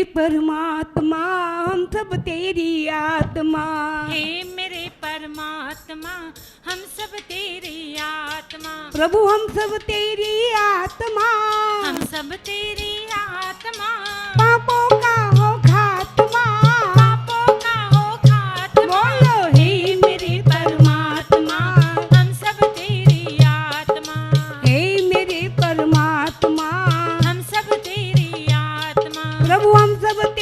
परमात्मा हम सब तेरी आत्मा। हे मेरे परमात्मा हम सब तेरी आत्मा। प्रभु हम सब तेरी आत्मा, हम सब तेरी आत्मा। पापों का हो खात्मा, पापों का हो खात्मा। बोलो हे मेरे परमात्मा, हम सब तेरी आत्मा। हे मेरे परमात्मा, हम सब तेरी आत्मा। प्रभु हम सब